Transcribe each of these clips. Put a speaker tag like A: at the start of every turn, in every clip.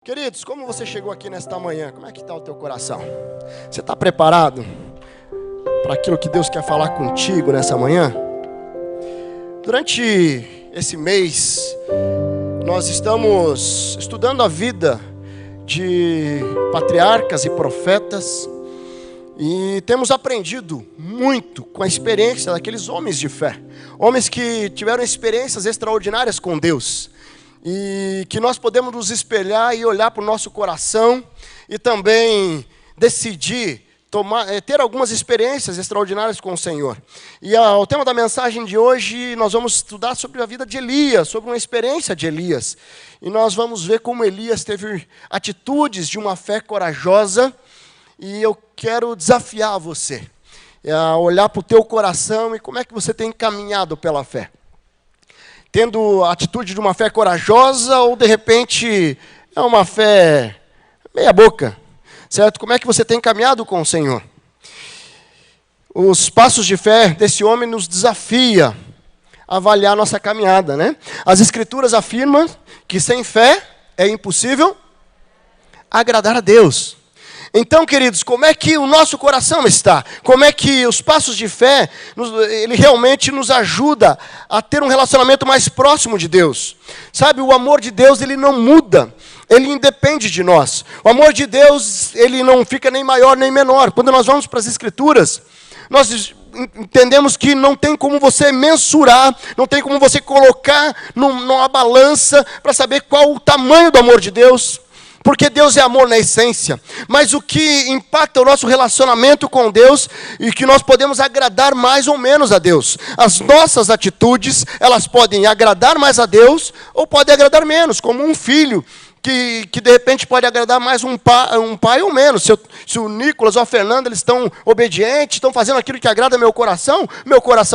A: Queridos, como você chegou aqui nesta manhã? Como é que está o teu coração? Você está preparado para aquilo que Deus quer falar contigo nessa manhã? Durante esse mês, nós estamos estudando a vida de patriarcas e profetas e temos aprendido muito com a experiência daqueles homens de fé. Homens que tiveram experiências extraordinárias com Deus. E que nós podemos nos espelhar e olhar para o nosso coração e também decidir ter algumas experiências extraordinárias com o Senhor. E o tema da mensagem de hoje, nós vamos estudar sobre a vida de Elias, sobre uma experiência de Elias. E nós vamos ver como Elias teve atitudes de uma fé corajosa. E eu quero desafiar você a olhar para o teu coração e como é que você tem caminhado pela fé. Tendo a atitude de uma fé corajosa ou, de repente, é uma fé meia boca, certo? Como é que você tem caminhado com o Senhor? Os passos de fé desse homem nos desafia a avaliar nossa caminhada, né? As Escrituras afirmam que sem fé é impossível agradar a Deus. Então, queridos, como é que o nosso coração está? Como é que os passos de fé, ele realmente nos ajuda a ter um relacionamento mais próximo de Deus? Sabe, o amor de Deus, ele não muda, ele independe de nós. O amor de Deus, ele não fica nem maior nem menor. Quando nós vamos para as Escrituras, nós entendemos que não tem como você mensurar, não tem como você colocar numa balança para saber qual o tamanho do amor de Deus. Porque Deus é amor na essência, mas o que impacta o nosso relacionamento com Deus e que nós podemos agradar mais ou menos a Deus. As nossas atitudes, elas podem agradar mais a Deus ou podem agradar menos, como um filho que de repente pode agradar mais um pai ou menos. Se o Nicolas ou a Fernanda eles estão obedientes, estão fazendo aquilo que agrada meu coração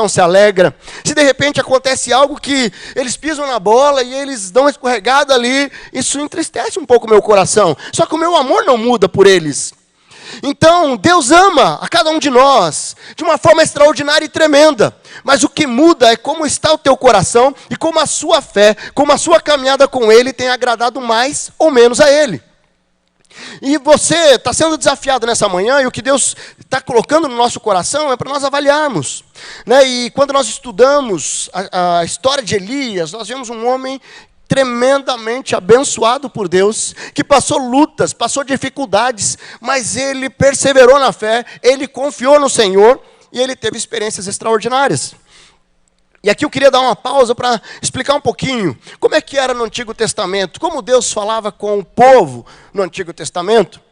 A: se alegra. Se de repente acontece algo que eles pisam na bola e eles dão uma escorregada ali, isso entristece um pouco o meu coração. Só que o meu amor não muda por eles. Então, Deus ama a cada um de nós de uma forma extraordinária e tremenda. Mas o que muda é como está o teu coração e como a sua fé, como a sua caminhada com Ele tem agradado mais ou menos a Ele. E você está sendo desafiado nessa manhã e o que Deus está colocando no nosso coração é para nós avaliarmos. Né? E quando nós estudamos a história de Elias, nós vemos um homem tremendamente abençoado por Deus, que passou lutas, passou dificuldades, mas ele perseverou na fé, ele confiou no Senhor e ele teve experiências extraordinárias. E aqui eu queria dar uma pausa para explicar um pouquinho como é que era no Antigo Testamento, como Deus falava com o povo no Antigo Testamento.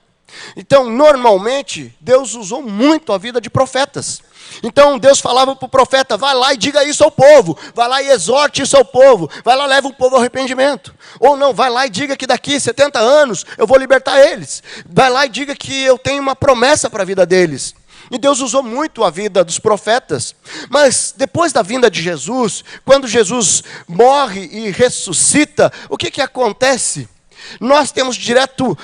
A: Então, normalmente, Deus usou muito a vida de profetas. Então, Deus falava para o profeta, vai lá e diga isso ao povo, vai lá e exorte isso ao povo, vai lá e leva o povo ao arrependimento. Ou não, vai lá e diga que daqui 70 anos eu vou libertar eles. Vai lá e diga que eu tenho uma promessa para a vida deles. E Deus usou muito a vida dos profetas. Mas depois da vinda de Jesus, quando Jesus morre e ressuscita, o que acontece? Nós temos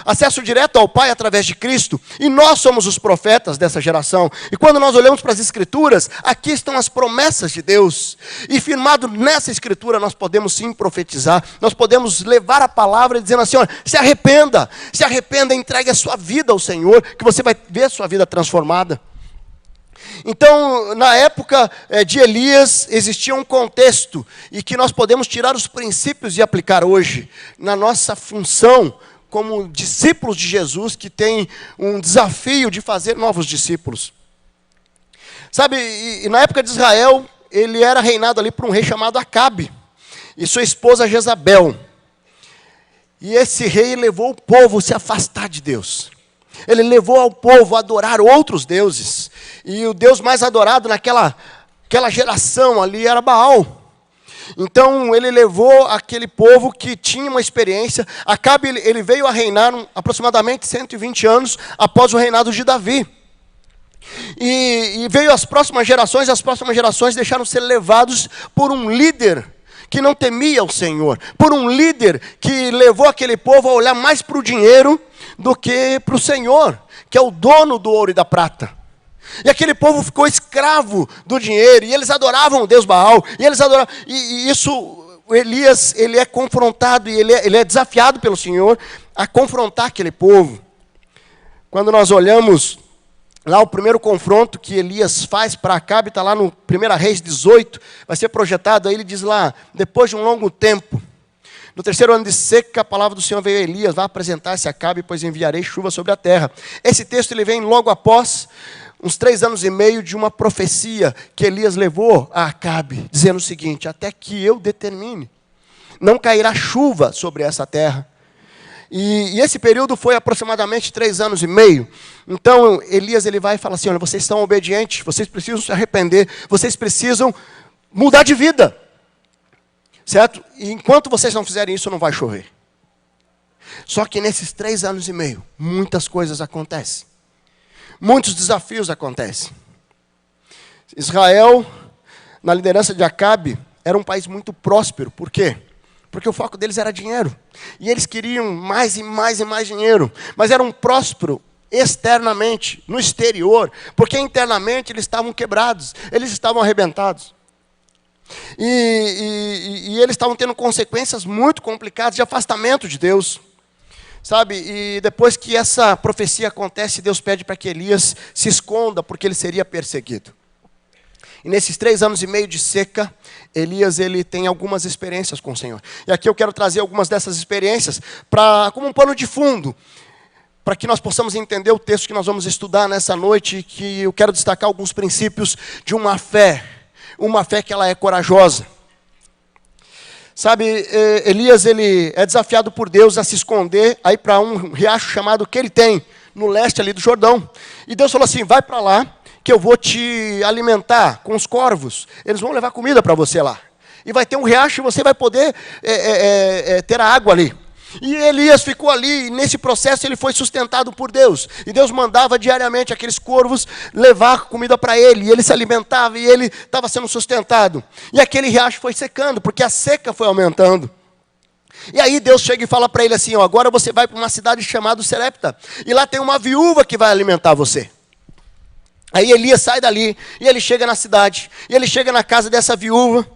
A: acesso direto ao Pai através de Cristo, e nós somos os profetas dessa geração. E quando nós olhamos para as Escrituras, aqui estão as promessas de Deus. E firmado nessa Escritura, nós podemos sim profetizar, nós podemos levar a palavra dizendo assim, olha, se arrependa, entregue a sua vida ao Senhor, que você vai ver a sua vida transformada. Então, na época de Elias, existia um contexto e que nós podemos tirar os princípios e aplicar hoje na nossa função como discípulos de Jesus, que tem um desafio de fazer novos discípulos. Sabe, e na época de Israel, ele era reinado ali por um rei chamado Acabe e sua esposa Jezabel. E esse rei levou o povo a se afastar de Deus. Ele levou ao povo a adorar outros deuses. E o Deus mais adorado naquela geração ali era Baal. Então ele levou aquele povo que tinha uma experiência. Acabe, ele veio a reinar aproximadamente 120 anos após o reinado de Davi. E veio as próximas gerações deixaram ser levados por um líder que não temia o Senhor. Por um líder que levou aquele povo a olhar mais para o dinheiro do que para o Senhor, que é o dono do ouro e da prata. E aquele povo ficou escravo do dinheiro, e eles adoravam o Deus Baal, e isso Elias, ele é confrontado e ele é desafiado pelo Senhor a confrontar aquele povo. Quando nós olhamos lá o primeiro confronto que Elias faz para Acabe, está lá no 1 Reis 18, vai ser projetado, aí ele diz lá, depois de um longo tempo, no 3º ano de seca, a palavra do Senhor veio a Elias, vai apresentar-se a Acabe, pois enviarei chuva sobre a terra. Esse texto ele vem logo após uns 3 anos e meio de uma profecia que Elias levou a Acabe, dizendo o seguinte: até que eu determine, não cairá chuva sobre essa terra. E esse período foi aproximadamente 3 anos e meio. Então Elias ele vai e fala assim: olha, vocês estão obedientes, vocês precisam se arrepender, vocês precisam mudar de vida, certo? E enquanto vocês não fizerem isso, não vai chover. Só que nesses 3 anos e meio, muitas coisas acontecem. Muitos desafios acontecem. Israel, na liderança de Acabe, era um país muito próspero. Por quê? Porque o foco deles era dinheiro. E eles queriam mais e mais e mais dinheiro. Mas eram prósperos externamente, no exterior. Porque internamente eles estavam quebrados. Eles estavam arrebentados. E eles estavam tendo consequências muito complicadas de afastamento de Deus. Sabe, e depois que essa profecia acontece, Deus pede para que Elias se esconda, porque ele seria perseguido. E nesses 3 anos e meio de seca, Elias ele tem algumas experiências com o Senhor. E aqui eu quero trazer algumas dessas experiências como um pano de fundo, para que nós possamos entender o texto que nós vamos estudar nessa noite, que eu quero destacar alguns princípios de uma fé que ela é corajosa. Sabe, Elias ele é desafiado por Deus a se esconder aí para um riacho chamado Queritem, no leste ali do Jordão. E Deus falou assim: vai para lá, que eu vou te alimentar com os corvos. Eles vão levar comida para você lá. E vai ter um riacho e você vai poder ter a água ali. E Elias ficou ali, e nesse processo ele foi sustentado por Deus. E Deus mandava diariamente aqueles corvos levar comida para ele. E ele se alimentava e ele estava sendo sustentado. E aquele riacho foi secando, porque a seca foi aumentando. E aí Deus chega e fala para ele assim: ó, agora você vai para uma cidade chamada Serepta. E lá tem uma viúva que vai alimentar você. Aí Elias sai dali, e ele chega na cidade. E ele chega na casa dessa viúva.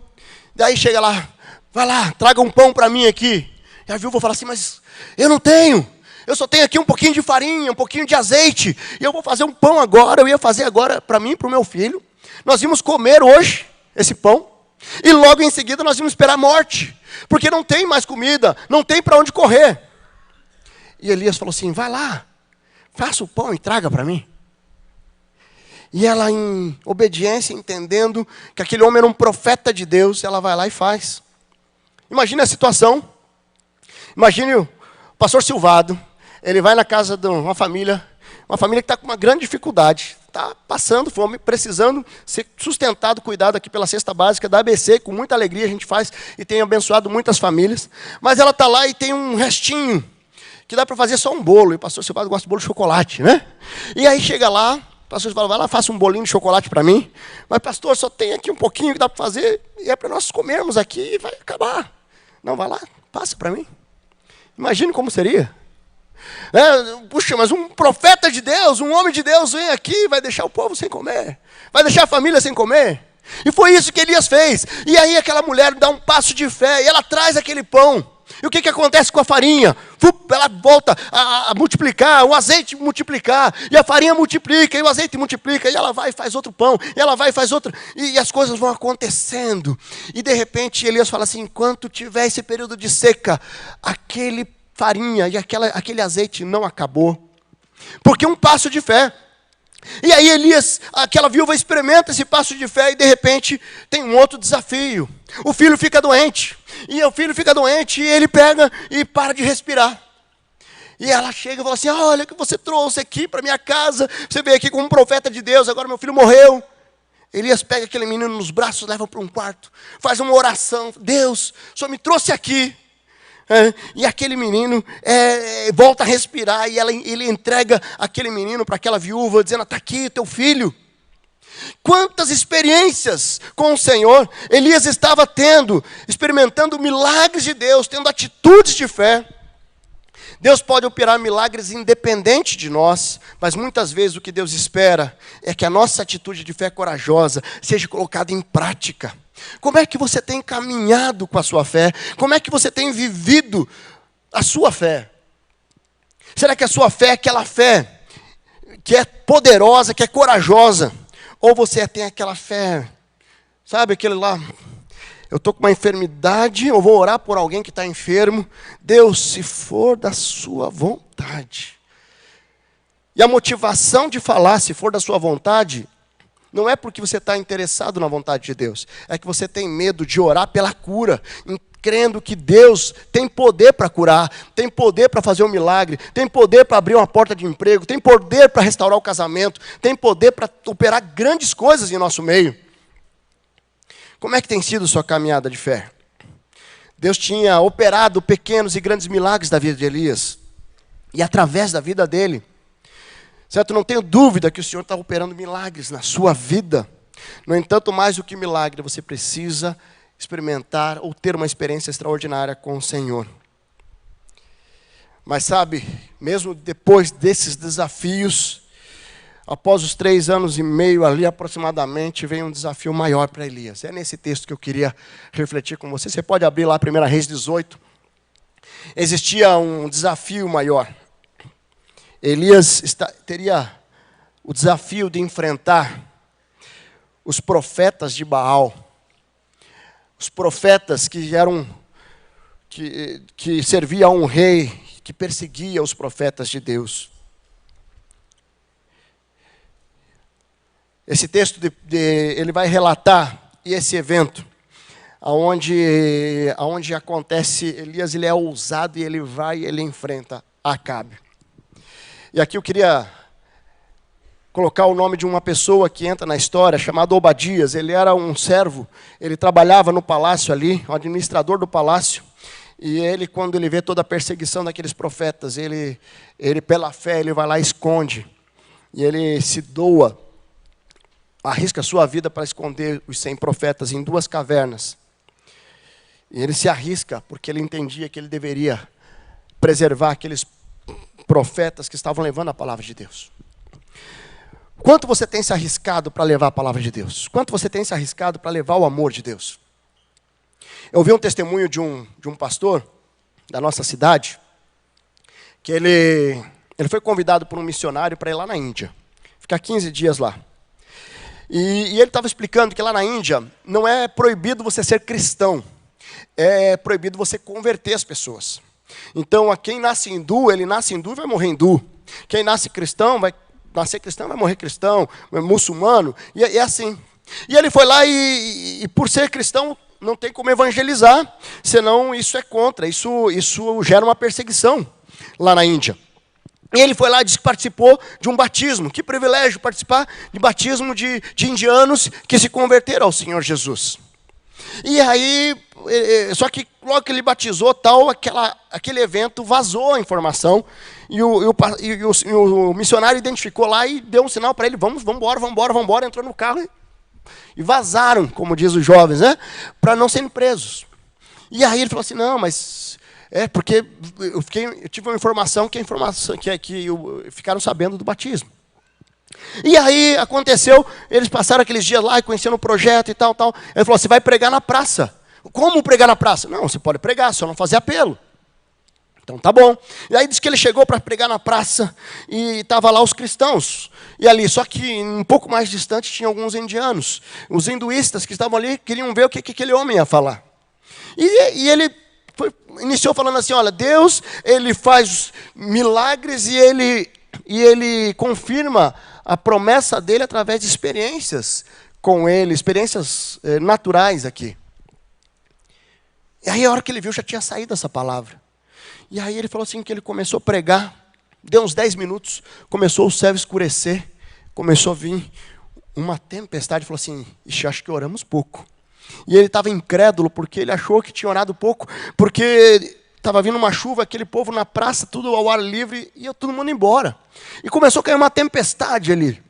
A: Daí chega lá: vai lá, traga um pão para mim aqui. E a viúva fala assim: mas eu não tenho. Eu só tenho aqui um pouquinho de farinha, um pouquinho de azeite. E eu vou fazer um pão agora. Eu ia fazer agora para mim e para o meu filho. Nós íamos comer hoje esse pão. E logo em seguida nós íamos esperar a morte. Porque não tem mais comida. Não tem para onde correr. E Elias falou assim: vai lá, faça o pão e traga para mim. E ela, em obediência, entendendo que aquele homem era um profeta de Deus, ela vai lá e faz. Imagine a situação. Imagine o pastor Silvado, ele vai na casa de uma família que está com uma grande dificuldade, está passando fome, precisando ser sustentado, cuidado aqui pela cesta básica da ABC, com muita alegria a gente faz e tem abençoado muitas famílias. Mas ela está lá e tem um restinho, que dá para fazer só um bolo, e o pastor Silvado gosta de bolo de chocolate, né? E aí chega lá, o pastor Silvado vai lá, faça um bolinho de chocolate para mim, mas pastor, só tem aqui um pouquinho que dá para fazer, e é para nós comermos aqui e vai acabar. Não, vai lá, passa para mim. Imagine como seria. Puxa, mas um profeta de Deus, um homem de Deus vem aqui e vai deixar o povo sem comer. Vai deixar a família sem comer. E foi isso que Elias fez. E aí aquela mulher dá um passo de fé e ela traz aquele pão. E o que acontece com a farinha? Ela volta a multiplicar, o azeite multiplicar, e a farinha multiplica, e o azeite multiplica, e ela vai e faz outro pão, e ela vai e faz outro, e as coisas vão acontecendo. E de repente Elias fala assim: enquanto tiver esse período de seca, aquele farinha e aquele azeite não acabou. Porque um passo de fé. E aí Elias, aquela viúva experimenta esse passo de fé e de repente tem um outro desafio. O filho fica doente. E o filho fica doente e ele pega e para de respirar. E ela chega e fala assim: olha o que você trouxe aqui para minha casa. Você veio aqui como um profeta de Deus, agora meu filho morreu. Elias pega aquele menino nos braços, leva para um quarto, faz uma oração: Deus, o Senhor me trouxe aqui. E aquele menino volta a respirar e ele entrega aquele menino para aquela viúva, dizendo: está aqui teu filho. Quantas experiências com o Senhor Elias estava tendo, experimentando milagres de Deus, tendo atitudes de fé. Deus pode operar milagres independente de nós, mas muitas vezes o que Deus espera é que a nossa atitude de fé corajosa seja colocada em prática. Como é que você tem caminhado com a sua fé? Como é que você tem vivido a sua fé? Será que a sua fé é aquela fé que é poderosa, que é corajosa? Ou você tem aquela fé, sabe, aquele lá, eu estou com uma enfermidade, eu vou orar por alguém que está enfermo. Deus, se for da sua vontade. E a motivação de falar, se for da sua vontade, não é porque você está interessado na vontade de Deus. É que você tem medo de orar pela cura, crendo que Deus tem poder para curar, tem poder para fazer um milagre, tem poder para abrir uma porta de emprego, tem poder para restaurar o casamento, tem poder para operar grandes coisas em nosso meio. Como é que tem sido sua caminhada de fé? Deus tinha operado pequenos e grandes milagres da vida de Elias. E através da vida dele, certo? Não tenho dúvida que o Senhor está operando milagres na sua vida. No entanto, mais do que milagre, você precisa experimentar ou ter uma experiência extraordinária com o Senhor. Mas sabe, mesmo depois desses desafios, após os 3 anos e meio ali aproximadamente, veio um desafio maior para Elias. É nesse texto que eu queria refletir com você. Você pode abrir lá 1 Reis 18. Existia um desafio maior. Elias teria o desafio de enfrentar os profetas de Baal. Os profetas que servia a um rei, que perseguia os profetas de Deus. Esse texto ele vai relatar esse evento, aonde acontece, Elias ele é ousado e ele enfrenta Acabe. E aqui eu queria colocar o nome de uma pessoa que entra na história, chamado Obadias. Ele era um servo, ele trabalhava no palácio ali, o administrador do palácio. E ele, quando ele vê toda a perseguição daqueles profetas, ele pela fé, ele vai lá e esconde. E ele se doa, arrisca a sua vida para esconder os 100 profetas em 2 cavernas. E ele se arrisca porque ele entendia que ele deveria preservar aqueles profetas que estavam levando a palavra de Deus. Quanto você tem se arriscado para levar a palavra de Deus? Quanto você tem se arriscado para levar o amor de Deus? Eu vi um testemunho de um pastor da nossa cidade, que ele foi convidado por um missionário para ir lá na Índia, ficar 15 dias lá. E ele estava explicando que lá na Índia não é proibido você ser cristão, é proibido você converter as pessoas. Então, quem nasce hindu, ele nasce hindu e vai morrer hindu. Quem nasce cristão, vai nascer cristão, vai morrer cristão, muçulmano, e é assim. E ele foi lá e por ser cristão, não tem como evangelizar, senão isso é contra, isso gera uma perseguição lá na Índia. E ele foi lá e disse que participou de um batismo. Que privilégio participar de batismo de indianos que se converteram ao Senhor Jesus. E aí, só que logo que ele batizou, aquele evento vazou a informação, e o missionário identificou lá e deu um sinal para ele, vamos embora, entrou no carro e vazaram, como diz os jovens, né, para não serem presos. E aí ele falou assim, não, mas porque eu tive uma informação que ficaram sabendo do batismo. E aí aconteceu, eles passaram aqueles dias lá e conheceram o projeto e tal. Ele falou, você vai pregar na praça. Como pregar na praça? Não, você pode pregar, só não fazer apelo. Então tá bom. E aí disse que ele chegou para pregar na praça e estava lá os cristãos. E ali, só que um pouco mais distante tinha alguns indianos. Os hinduístas que estavam ali queriam ver o que aquele homem ia falar. E ele iniciou falando assim, olha, Deus, ele faz milagres e ele confirma a promessa dele através de experiências com ele, experiências naturais aqui. E aí a hora que ele viu, já tinha saído essa palavra. E aí ele falou assim que ele começou a pregar, deu uns 10 minutos, começou o céu a escurecer, começou a vir uma tempestade, falou assim, ixi, acho que oramos pouco. E ele estava incrédulo, porque ele achou que tinha orado pouco, porque estava vindo uma chuva, aquele povo na praça, tudo ao ar livre, e ia todo mundo embora. E começou a cair uma tempestade ali.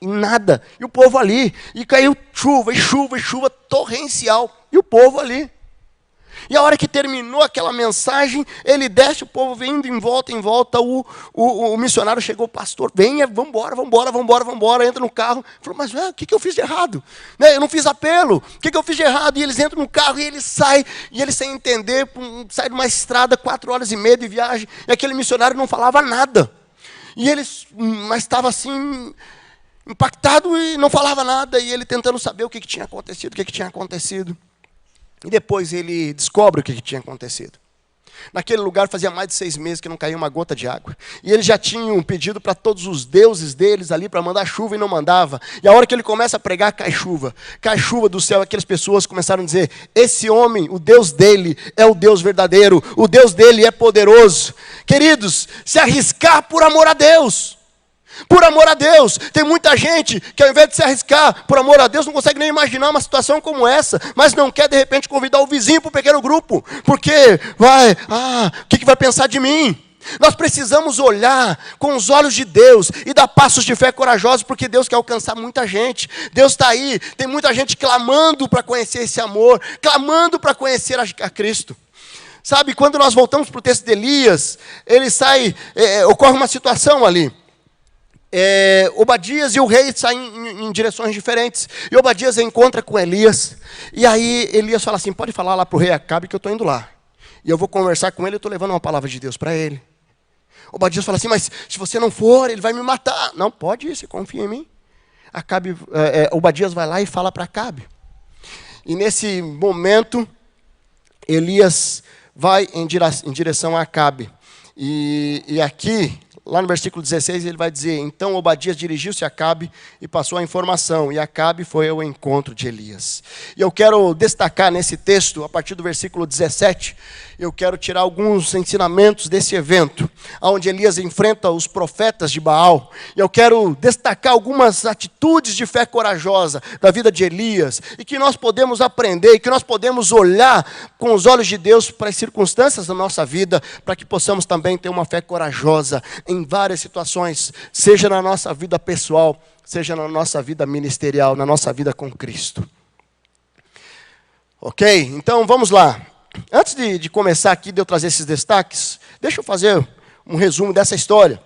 A: E nada. E o povo ali. E caiu chuva torrencial. E o povo ali. E a hora que terminou aquela mensagem, ele desce, o povo vindo em volta, o missionário chegou, pastor, venha, vamos embora, entra no carro. Falou, mas o que eu fiz de errado? Né, eu não fiz apelo, o que eu fiz de errado? E eles entram no carro e ele sai, sem entender, sai de uma estrada, 4 horas e meia de viagem, e aquele missionário não falava nada. Mas estava assim, impactado e não falava nada, e ele tentando saber o que tinha acontecido, E depois ele descobre o que tinha acontecido. Naquele lugar fazia mais de 6 meses que não caía uma gota de água. E eles já tinham pedido para todos os deuses deles ali para mandar chuva e não mandava. E a hora que ele começa a pregar, cai chuva do céu. Aquelas pessoas começaram a dizer, esse homem, o Deus dele é o Deus verdadeiro. O Deus dele é poderoso. Queridos, se arriscar por amor a Deus. Por amor a Deus. Tem muita gente que ao invés de se arriscar por amor a Deus, não consegue nem imaginar uma situação como essa, mas não quer de repente convidar o vizinho para o pequeno grupo, porque o que vai pensar de mim? Nós precisamos olhar com os olhos de Deus e dar passos de fé corajosos, porque Deus quer alcançar muita gente. Deus está aí, tem muita gente clamando para conhecer esse amor, clamando para conhecer a Cristo. Sabe, quando nós voltamos para o texto de Elias, ele sai, ocorre uma situação ali. Obadias e o rei saem em direções diferentes. E Obadias encontra com Elias. E aí Elias fala assim, pode falar lá para o rei Acabe que eu estou indo lá. E eu vou conversar com ele, eu estou levando uma palavra de Deus para ele. Obadias fala assim, mas se você não for, ele vai me matar. Não, pode ir, você confia em mim. Obadias vai lá e fala para Acabe. E nesse momento, Elias vai em direção a Acabe. E aqui, lá no versículo 16, ele vai dizer, então Obadias dirigiu-se a Acabe e passou a informação, e Acabe foi ao encontro de Elias. E eu quero destacar nesse texto, a partir do versículo 17, eu quero tirar alguns ensinamentos desse evento, onde Elias enfrenta os profetas de Baal. E eu quero destacar algumas atitudes de fé corajosa da vida de Elias, e que nós podemos aprender, e que nós podemos olhar com os olhos de Deus para as circunstâncias da nossa vida, para que possamos também ter uma fé corajosa em várias situações, seja na nossa vida pessoal, seja na nossa vida ministerial, na nossa vida com Cristo. Ok? Então vamos lá. Antes de começar aqui, de eu trazer esses destaques, deixa eu fazer um resumo dessa história.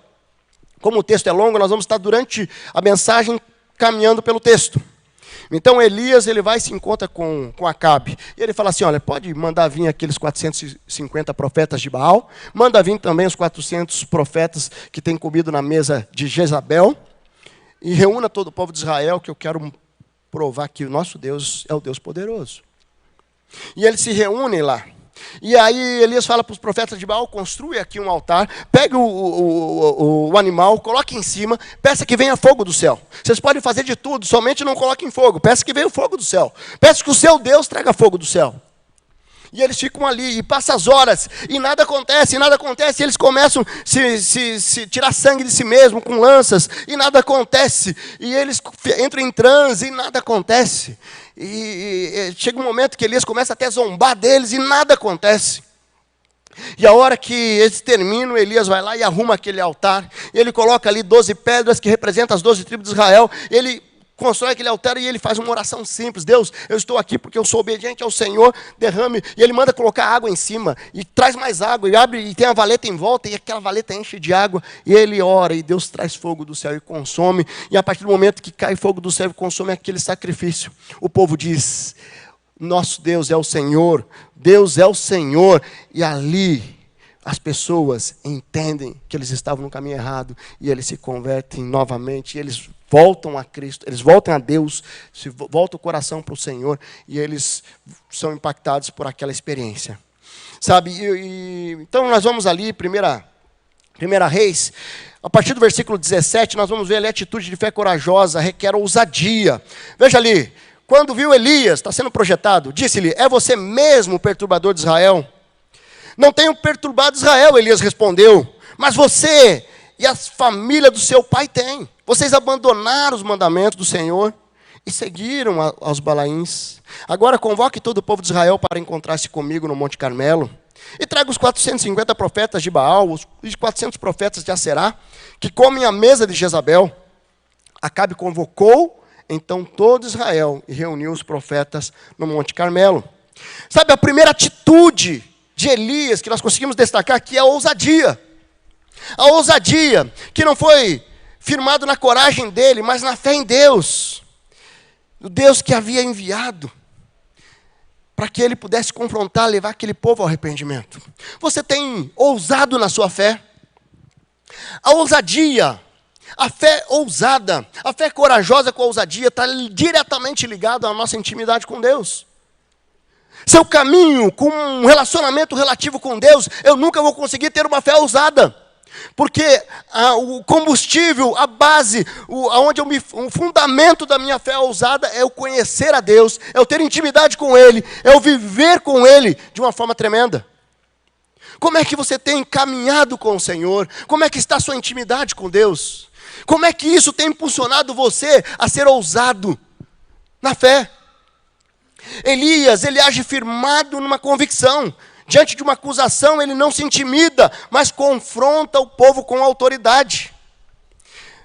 A: Como o texto é longo, nós vamos estar durante a mensagem caminhando pelo texto. Então Elias, ele vai e se encontra com Acabe. E ele fala assim, olha, pode mandar vir aqueles 450 profetas de Baal, manda vir também os 400 profetas que têm comido na mesa de Jezabel, e reúna todo o povo de Israel, que eu quero provar que o nosso Deus é o Deus poderoso. E eles se reúnem lá. E aí Elias fala para os profetas de Baal, construi aqui um altar, pegue o animal, coloque em cima, peça que venha fogo do céu. Vocês podem fazer de tudo, somente não coloquem fogo, peça que venha o fogo do céu. Peça que o seu Deus traga fogo do céu. E eles ficam ali, e passam as horas, e nada acontece, e eles começam a se tirar sangue de si mesmo com lanças, e nada acontece. E eles entram em transe, e nada acontece. E chega um momento que Elias começa até a zombar deles, e nada acontece. E a hora que eles terminam, Elias vai lá e arruma aquele altar, e ele coloca ali 12 pedras, que representam as 12 tribos de Israel. Ele constrói aquele altar e ele faz uma oração simples. Deus, eu estou aqui porque eu sou obediente ao Senhor, derrame. E ele manda colocar água em cima, e traz mais água, e abre, e tem a valeta em volta, e aquela valeta enche de água, e ele ora, e Deus traz fogo do céu e consome. E a partir do momento que cai fogo do céu e consome aquele sacrifício, o povo diz, nosso Deus é o Senhor, Deus é o Senhor. E ali as pessoas entendem que eles estavam no caminho errado, e eles se convertem novamente, e eles voltam a Cristo, eles voltam a Deus, voltam o coração para o Senhor, e eles são impactados por aquela experiência. Sabe, então nós vamos ali, primeira Reis, a partir do versículo 17, nós vamos ver ali a atitude de fé corajosa, requer ousadia. Veja ali, quando viu Elias, está sendo projetado, disse-lhe, é você mesmo o perturbador de Israel? Não tenho perturbado Israel, Elias respondeu, mas você e a família do seu pai têm. Vocês abandonaram os mandamentos do Senhor e seguiram aos Balaíns. Agora convoque todo o povo de Israel para encontrar-se comigo no Monte Carmelo. E traga os 450 profetas de Baal, os 400 profetas de Aserá, que comem à mesa de Jezabel. Acabe convocou então todo Israel e reuniu os profetas no Monte Carmelo. Sabe, a primeira atitude de Elias que nós conseguimos destacar aqui é a ousadia. A ousadia que não foi firmado na coragem dele, mas na fé em Deus. O Deus que havia enviado para que ele pudesse confrontar, levar aquele povo ao arrependimento. Você tem ousado na sua fé? A ousadia, a fé ousada, a fé corajosa com a ousadia está diretamente ligada à nossa intimidade com Deus. Seu caminho com um relacionamento relativo com Deus, eu nunca vou conseguir ter uma fé ousada. Porque o combustível, a base, o fundamento da minha fé ousada é o conhecer a Deus, é o ter intimidade com Ele, é o viver com Ele de uma forma tremenda. Como é que você tem caminhado com o Senhor? Como é que está a sua intimidade com Deus? Como é que isso tem impulsionado você a ser ousado na fé? Elias, ele age firmado numa convicção. Diante de uma acusação, ele não se intimida, mas confronta o povo com autoridade.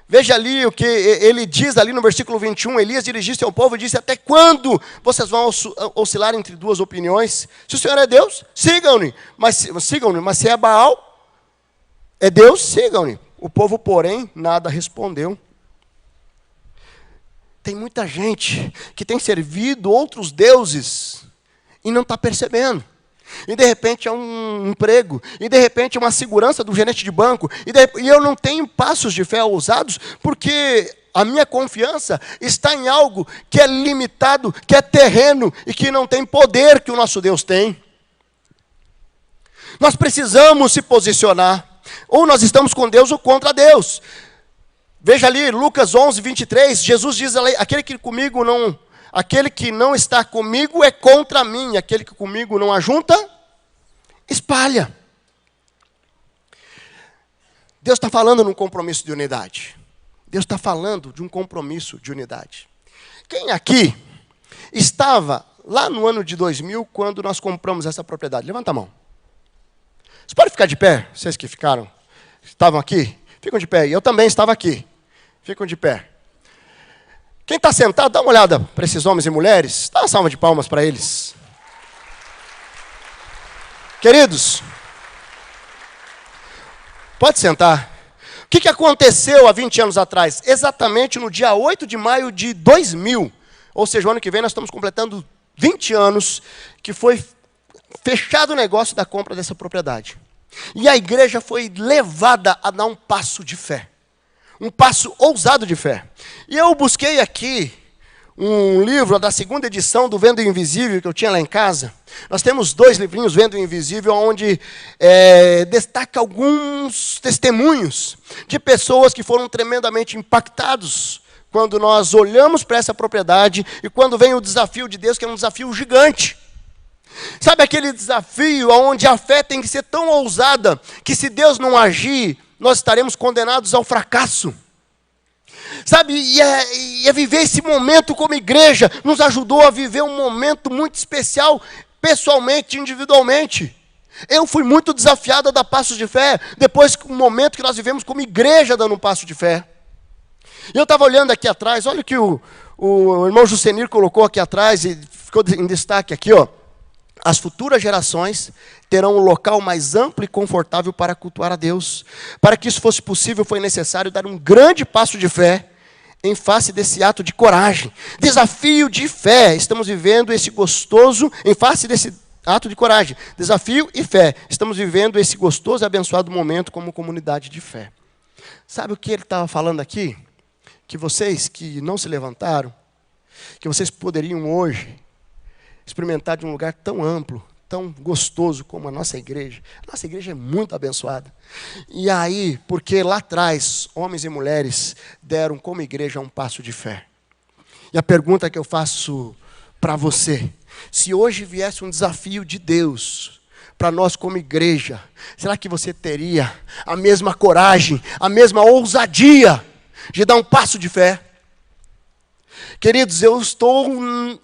A: Veja ali o que ele diz ali no versículo 21, Elias dirigiu-se ao povo e disse: até quando vocês vão oscilar entre duas opiniões? Se o Senhor é Deus, sigam-no, mas se é Baal, é Deus, sigam-no. O povo, porém, nada respondeu. Tem muita gente que tem servido outros deuses e não está percebendo. E de repente é um emprego, e de repente é uma segurança do gerente de banco, e eu não tenho passos de fé ousados, porque a minha confiança está em algo que é limitado, que é terreno, e que não tem poder que o nosso Deus tem. Nós precisamos se posicionar, ou nós estamos com Deus ou contra Deus. Veja ali, Lucas 11, 23, Jesus diz ali, aquele que não está comigo é contra mim, aquele que comigo não ajunta, espalha. Deus está falando num compromisso de unidade. Deus está falando de um compromisso de unidade. Quem aqui estava lá no ano de 2000, quando nós compramos essa propriedade? Levanta a mão. Você pode ficar de pé? Vocês que estavam aqui? Ficam de pé. Eu também estava aqui. Ficam de pé. Quem está sentado, dá uma olhada para esses homens e mulheres. Dá uma salva de palmas para eles. Queridos, pode sentar. O que aconteceu há 20 anos atrás? Exatamente no dia 8 de maio de 2000. Ou seja, o ano que vem nós estamos completando 20 anos que foi fechado o negócio da compra dessa propriedade. E a igreja foi levada a dar um passo de fé. Um passo ousado de fé. E eu busquei aqui um livro da segunda edição do Vendo o Invisível, que eu tinha lá em casa. Nós temos 2 livrinhos, Vendo o Invisível, onde destaca alguns testemunhos de pessoas que foram tremendamente impactados quando nós olhamos para essa propriedade e quando vem o desafio de Deus, que é um desafio gigante. Sabe aquele desafio onde a fé tem que ser tão ousada que se Deus não agir, nós estaremos condenados ao fracasso. Sabe, e é viver esse momento como igreja, nos ajudou a viver um momento muito especial, pessoalmente, individualmente. Eu fui muito desafiado a dar passos de fé, depois do momento que nós vivemos como igreja dando um passo de fé. E eu estava olhando aqui atrás, olha o que o irmão Jusenir colocou aqui atrás, e ficou em destaque aqui, ó. As futuras gerações terão um local mais amplo e confortável para cultuar a Deus. Para que isso fosse possível, foi necessário dar um grande passo de fé em face desse ato de coragem. Desafio de fé. Estamos vivendo esse gostoso, em face desse ato de coragem. Desafio e fé. Estamos vivendo esse gostoso e abençoado momento como comunidade de fé. Sabe o que ele estava falando aqui? Que vocês que não se levantaram, que vocês poderiam hoje experimentar de um lugar tão amplo, tão gostoso como a nossa igreja. A nossa igreja é muito abençoada. E aí, porque lá atrás, homens e mulheres deram como igreja um passo de fé. E a pergunta que eu faço para você, se hoje viesse um desafio de Deus para nós como igreja, será que você teria a mesma coragem, a mesma ousadia de dar um passo de fé? Queridos, eu estou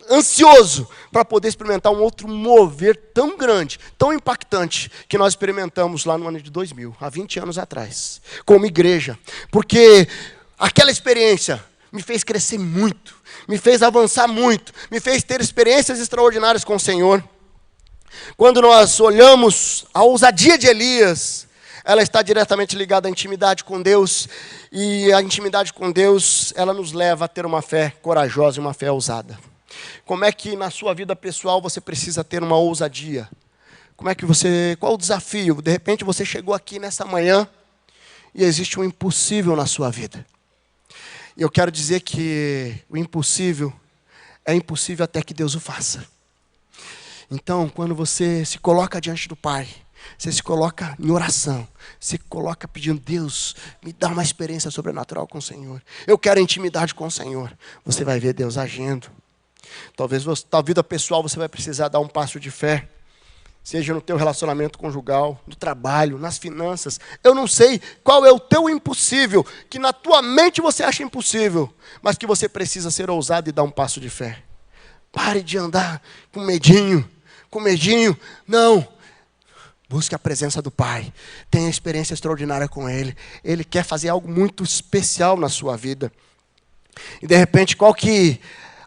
A: ansioso para poder experimentar um outro mover tão grande, tão impactante, que nós experimentamos lá no ano de 2000, há 20 anos atrás, como igreja. Porque aquela experiência me fez crescer muito, me fez avançar muito, me fez ter experiências extraordinárias com o Senhor. Quando nós olhamos a ousadia de Elias, ela está diretamente ligada à intimidade com Deus. E a intimidade com Deus, ela nos leva a ter uma fé corajosa e uma fé ousada. Como é que na sua vida pessoal você precisa ter uma ousadia? Qual o desafio? De repente você chegou aqui nessa manhã e existe um impossível na sua vida. E eu quero dizer que o impossível é impossível até que Deus o faça. Então, quando você se coloca diante do Pai, você se coloca em oração, se coloca pedindo, Deus, me dá uma experiência sobrenatural com o Senhor. Eu quero intimidade com o Senhor. Você vai ver Deus agindo. Talvez na tua vida pessoal você vai precisar dar um passo de fé. Seja no teu relacionamento conjugal, no trabalho, nas finanças. Eu não sei qual é o teu impossível, que na tua mente você acha impossível, mas que você precisa ser ousado e dar um passo de fé. Pare de andar com medinho. Não. Busque a presença do Pai. Tenha experiência extraordinária com Ele. Ele quer fazer algo muito especial na sua vida. E de repente,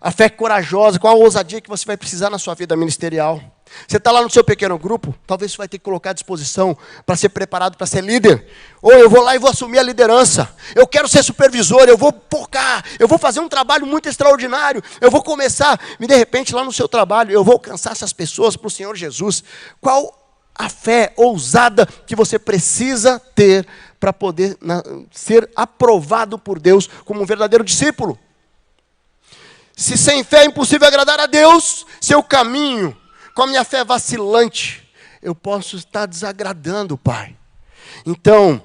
A: a fé corajosa, qual a ousadia que você vai precisar na sua vida ministerial? Você está lá no seu pequeno grupo, talvez você vai ter que colocar à disposição para ser preparado para ser líder. Ou eu vou lá e vou assumir a liderança. Eu quero ser supervisor, eu vou focar, eu vou fazer um trabalho muito extraordinário. Eu vou começar, e de repente lá no seu trabalho, eu vou alcançar essas pessoas para o Senhor Jesus. Qual a fé ousada que você precisa ter para poder ser aprovado por Deus como um verdadeiro discípulo? Se sem fé é impossível agradar a Deus, se eu caminho com a minha fé vacilante, eu posso estar desagradando o Pai. Então,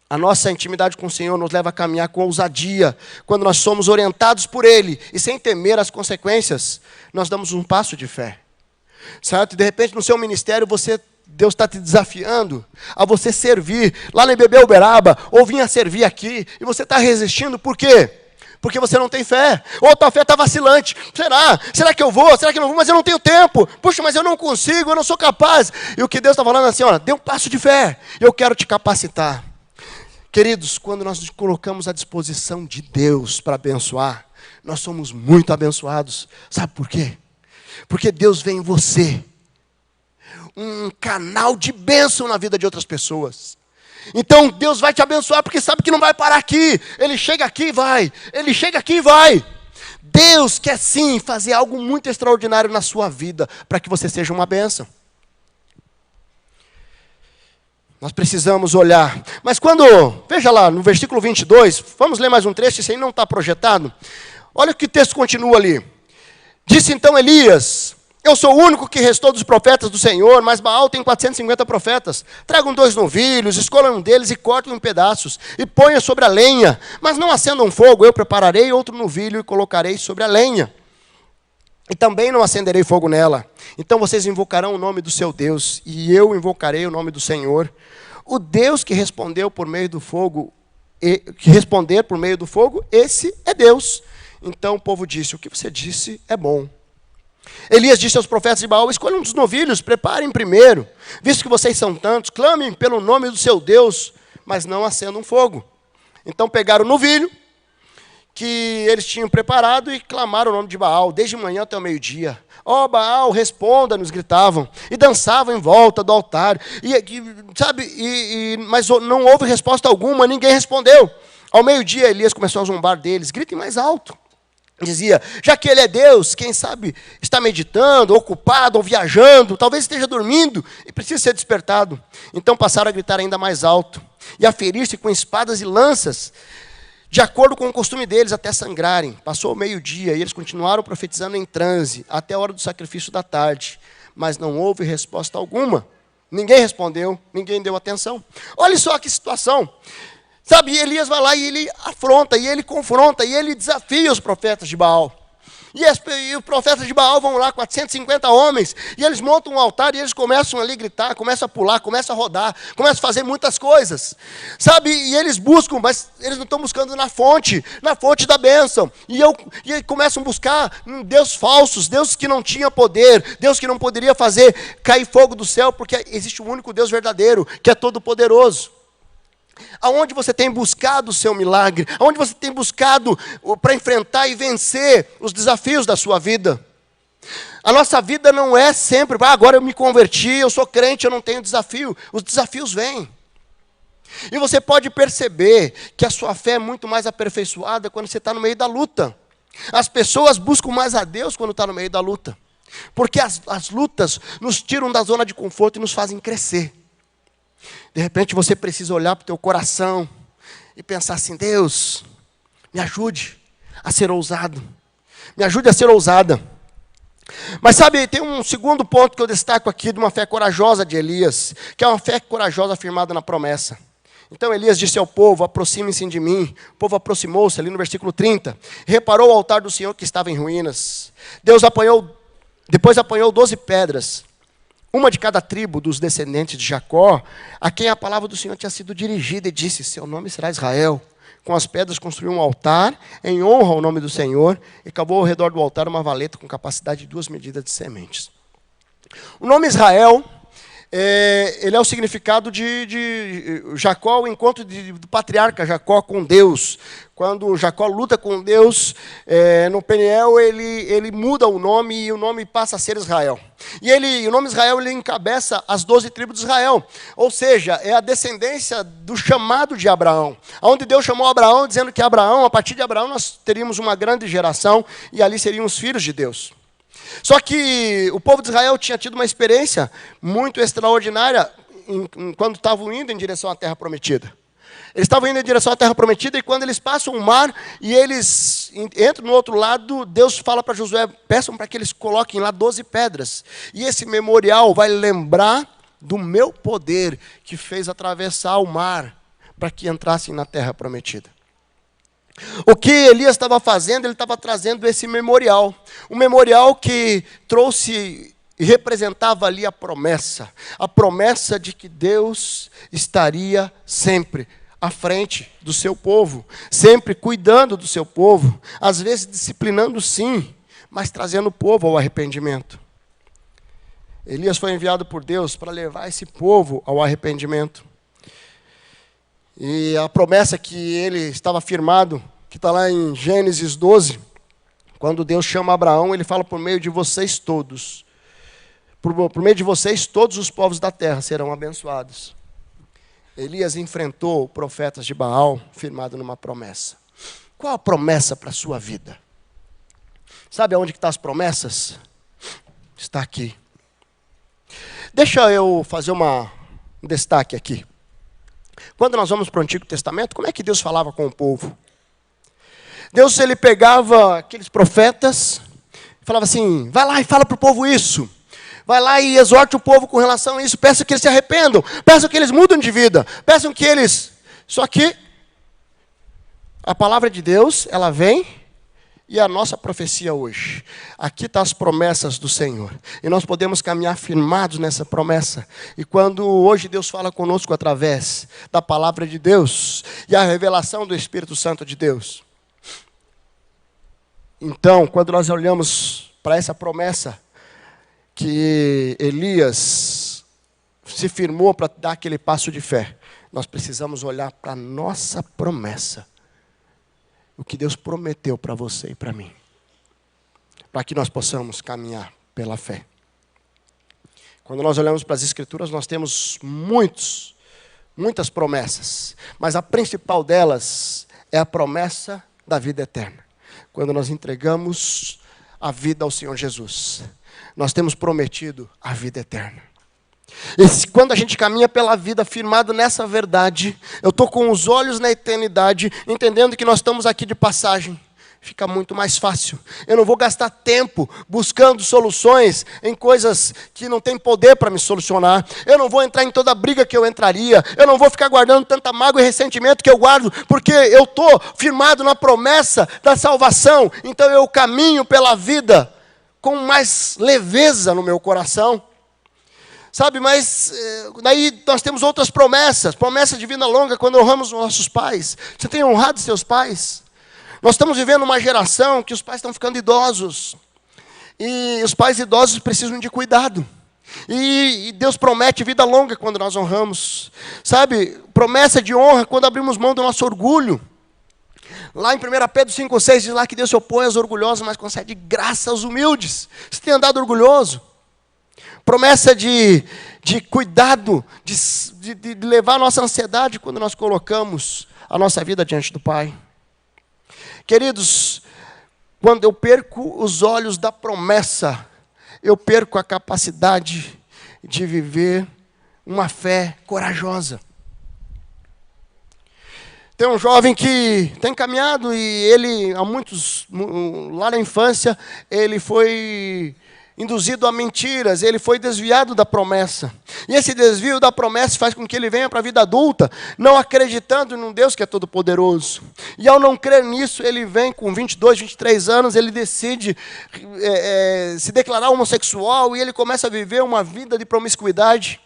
A: a nossa intimidade com o Senhor nos leva a caminhar com ousadia. Quando nós somos orientados por Ele e sem temer as consequências, nós damos um passo de fé. Certo? E de repente no seu ministério Deus está te desafiando a você servir lá em Bebê Uberaba, ou vir a servir aqui, e você está resistindo, por quê? Porque você não tem fé, ou a tua fé está vacilante. Será que eu vou? Será que eu não vou? Mas eu não tenho tempo. Puxa, mas eu não consigo, eu não sou capaz. E o que Deus está falando assim, dê um passo de fé, eu quero te capacitar. Queridos, quando nós nos colocamos à disposição de Deus para abençoar, nós somos muito abençoados. Sabe por quê? Porque Deus vê em você um canal de bênção na vida de outras pessoas. Então Deus vai te abençoar porque sabe que não vai parar aqui. Ele chega aqui e vai. Ele chega aqui e vai. Deus quer sim fazer algo muito extraordinário na sua vida para que você seja uma bênção. Nós precisamos olhar. Mas veja lá no versículo 22, vamos ler mais um trecho, isso aí não está projetado. Olha o que o texto continua ali. Disse então Elias, eu sou o único que restou dos profetas do Senhor, mas Baal tem 450 profetas. Tragam 2 novilhos, escolham um deles e cortem em pedaços, e ponham sobre a lenha. Mas não acendam fogo, eu prepararei outro novilho e colocarei sobre a lenha. E também não acenderei fogo nela. Então vocês invocarão o nome do seu Deus, e eu invocarei o nome do Senhor. O Deus que responder por meio do fogo, esse é Deus. Então o povo disse, o que você disse é bom. Elias disse aos profetas de Baal, escolham um dos novilhos, preparem primeiro. Visto que vocês são tantos, clamem pelo nome do seu Deus, mas não acendam fogo. Então pegaram o novilho que eles tinham preparado e clamaram o nome de Baal, desde manhã até o meio-dia. Ó Baal, responda-nos, gritavam, e dançavam em volta do altar. Mas não houve resposta alguma, ninguém respondeu. Ao meio-dia, Elias começou a zombar deles, gritem mais alto. Dizia, já que ele é Deus, quem sabe está meditando, ocupado ou viajando, talvez esteja dormindo e precisa ser despertado. Então passaram a gritar ainda mais alto e a ferir-se com espadas e lanças, de acordo com o costume deles, até sangrarem. Passou o meio-dia e eles continuaram profetizando em transe, até a hora do sacrifício da tarde. Mas não houve resposta alguma. Ninguém respondeu, ninguém deu atenção. Olha só que situação. Sabe, Elias vai lá e ele afronta, e ele confronta, e ele desafia os profetas de Baal. E os profetas de Baal vão lá, 450 homens, e eles montam um altar, e eles começam ali a gritar, começam a pular, começam a rodar, começam a fazer muitas coisas. Sabe, e eles buscam, mas eles não estão buscando na fonte da bênção. E eles começam a buscar Deus falsos, Deus que não tinha poder, Deus que não poderia fazer cair fogo do céu, porque existe um único Deus verdadeiro, que é todo poderoso. Aonde você tem buscado o seu milagre? Aonde você tem buscado para enfrentar e vencer os desafios da sua vida? A nossa vida não é sempre, agora eu me converti, eu sou crente, eu não tenho desafio. Os desafios vêm. E você pode perceber que a sua fé é muito mais aperfeiçoada quando você está no meio da luta. As pessoas buscam mais a Deus quando está no meio da luta. Porque as lutas nos tiram da zona de conforto e nos fazem crescer. De repente você precisa olhar para o teu coração e pensar assim: Deus, me ajude a ser ousado. Me ajude a ser ousada. Mas sabe, tem um segundo ponto que eu destaco aqui de uma fé corajosa de Elias, que é uma fé corajosa firmada na promessa. Então Elias disse ao povo: aproximem-se de mim. O povo aproximou-se, ali no versículo 30. Reparou o altar do Senhor que estava em ruínas. Depois apanhou 12 pedras, uma de cada tribo dos descendentes de Jacó, a quem a palavra do Senhor tinha sido dirigida, e disse: seu nome será Israel. Com as pedras construiu um altar em honra ao nome do Senhor, e cavou ao redor do altar uma valeta com capacidade de 2 medidas de sementes. O nome Israel, ele é o significado de Jacó, o encontro do patriarca Jacó com Deus. Quando Jacó luta com Deus, no Peniel, ele muda o nome e o nome passa a ser Israel. E o nome Israel, ele encabeça as 12 tribos de Israel. Ou seja, é a descendência do chamado de Abraão. Onde Deus chamou Abraão, dizendo que a partir de Abraão, nós teríamos uma grande geração e ali seriam os filhos de Deus. Só que o povo de Israel tinha tido uma experiência muito extraordinária quando estavam indo em direção à terra prometida. Eles estavam indo em direção à terra prometida, e quando eles passam o mar e eles entram no outro lado, Deus fala para Josué: peçam para que eles coloquem lá 12 pedras. E esse memorial vai lembrar do meu poder que fez atravessar o mar para que entrassem na terra prometida. O que Elias estava fazendo, ele estava trazendo esse memorial. Um memorial que trouxe e representava ali a promessa de que Deus estaria sempre à frente do seu povo, sempre cuidando do seu povo, às vezes disciplinando sim, mas trazendo o povo ao arrependimento. Elias foi enviado por Deus para levar esse povo ao arrependimento. E a promessa que ele estava firmado, que está lá em Gênesis 12, quando Deus chama Abraão, ele fala: por meio de vocês todos, por meio de vocês todos os povos da terra serão abençoados. Elias enfrentou profetas de Baal, firmado numa promessa. Qual a promessa para a sua vida? Sabe aonde que estão as promessas? Está aqui. Deixa eu fazer um destaque aqui. Quando nós vamos para o Antigo Testamento, como é que Deus falava com o povo? Deus, ele pegava aqueles profetas, falava assim: vai lá e fala para o povo isso. Vai lá e exorte o povo com relação a isso. Peça que eles se arrependam. Peça que eles mudem de vida. Peçam que eles... Só que a palavra de Deus, ela vem, e a nossa profecia hoje. Aqui estão as promessas do Senhor. E nós podemos caminhar firmados nessa promessa. E quando hoje Deus fala conosco através da palavra de Deus e a revelação do Espírito Santo de Deus. Então, quando nós olhamos para essa promessa que Elias se firmou para dar aquele passo de fé, nós precisamos olhar para a nossa promessa. O que Deus prometeu para você e para mim. Para que nós possamos caminhar pela fé. Quando nós olhamos para as Escrituras, nós temos muitas promessas. Mas a principal delas é a promessa da vida eterna. Quando nós entregamos a vida ao Senhor Jesus, nós temos prometido a vida eterna. E quando a gente caminha pela vida firmado nessa verdade, eu estou com os olhos na eternidade, entendendo que nós estamos aqui de passagem, fica muito mais fácil. Eu não vou gastar tempo buscando soluções em coisas que não têm poder para me solucionar. Eu não vou entrar em toda a briga que eu entraria. Eu não vou ficar guardando tanta mágoa e ressentimento que eu guardo, porque eu estou firmado na promessa da salvação. Então eu caminho pela vida com mais leveza no meu coração. Sabe, mas daí nós temos outras promessas. Promessa de vida longa quando honramos os nossos pais. Você tem honrado seus pais? Nós estamos vivendo uma geração que os pais estão ficando idosos. E os pais idosos precisam de cuidado. E Deus promete vida longa quando nós honramos. Sabe, promessa de honra quando abrimos mão do nosso orgulho. Lá em 1 Pedro 5,6 diz lá que Deus se opõe aos orgulhosos, mas concede graça aos humildes. Você tem andado orgulhoso? Promessa de cuidado, de levar a nossa ansiedade quando nós colocamos a nossa vida diante do Pai. Queridos, quando eu perco os olhos da promessa, eu perco a capacidade de viver uma fé corajosa. Tem um jovem que tem caminhado e ele, lá na infância, ele foi induzido a mentiras, ele foi desviado da promessa. E esse desvio da promessa faz com que ele venha para a vida adulta, não acreditando num Deus que é todo-poderoso. E ao não crer nisso, ele vem com 22, 23 anos, ele decide se declarar homossexual e ele começa a viver uma vida de promiscuidade.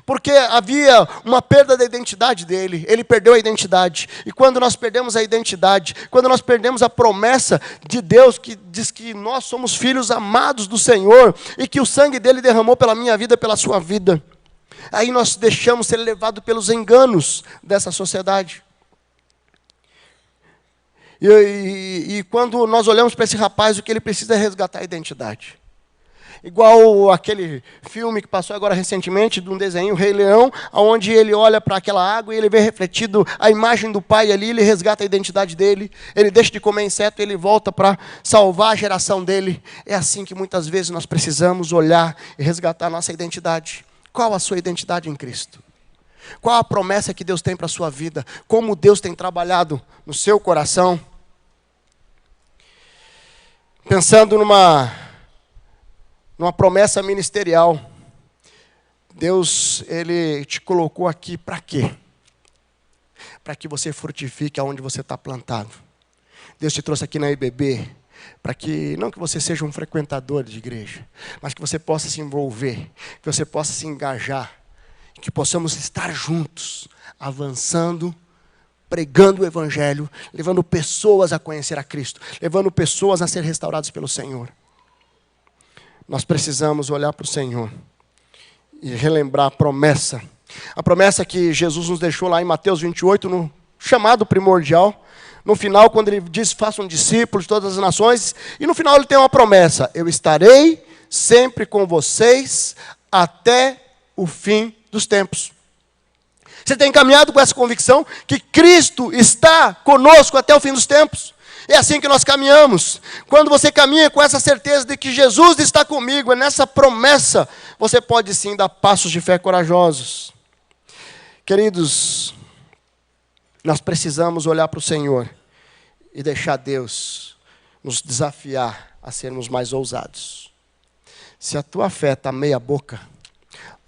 A: Porque havia uma perda da identidade dele, ele perdeu a identidade. E quando nós perdemos a identidade, quando nós perdemos a promessa de Deus, que diz que nós somos filhos amados do Senhor, e que o sangue dele derramou pela minha vida, pela sua vida, aí nós deixamos ser levados pelos enganos dessa sociedade. E quando nós olhamos para esse rapaz, o que ele precisa é resgatar a identidade. Igual aquele filme que passou agora recentemente, de um desenho, o Rei Leão, onde ele olha para aquela água e ele vê refletido a imagem do pai ali, ele resgata a identidade dele, ele deixa de comer inseto e ele volta para salvar a geração dele. É assim que muitas vezes nós precisamos olhar e resgatar a nossa identidade. Qual a sua identidade em Cristo? Qual a promessa que Deus tem para a sua vida? Como Deus tem trabalhado no seu coração? Pensando numa promessa ministerial. Deus, Ele te colocou aqui para quê? Para que você frutifique aonde você está plantado. Deus te trouxe aqui na IBB, para que, não que você seja um frequentador de igreja, mas que você possa se envolver, que você possa se engajar, que possamos estar juntos, avançando, pregando o Evangelho, levando pessoas a conhecer a Cristo, levando pessoas a ser restauradas pelo Senhor. Nós precisamos olhar para o Senhor e relembrar a promessa que Jesus nos deixou lá em Mateus 28, no chamado primordial. No final, quando ele diz, façam discípulos de todas as nações, e no final ele tem uma promessa: eu estarei sempre com vocês até o fim dos tempos. Você tem caminhado com essa convicção que Cristo está conosco até o fim dos tempos? É assim que nós caminhamos. Quando você caminha com essa certeza de que Jesus está comigo, é nessa promessa, você pode sim dar passos de fé corajosos. Queridos, nós precisamos olhar para o Senhor e deixar Deus nos desafiar a sermos mais ousados. Se a tua fé está meia boca,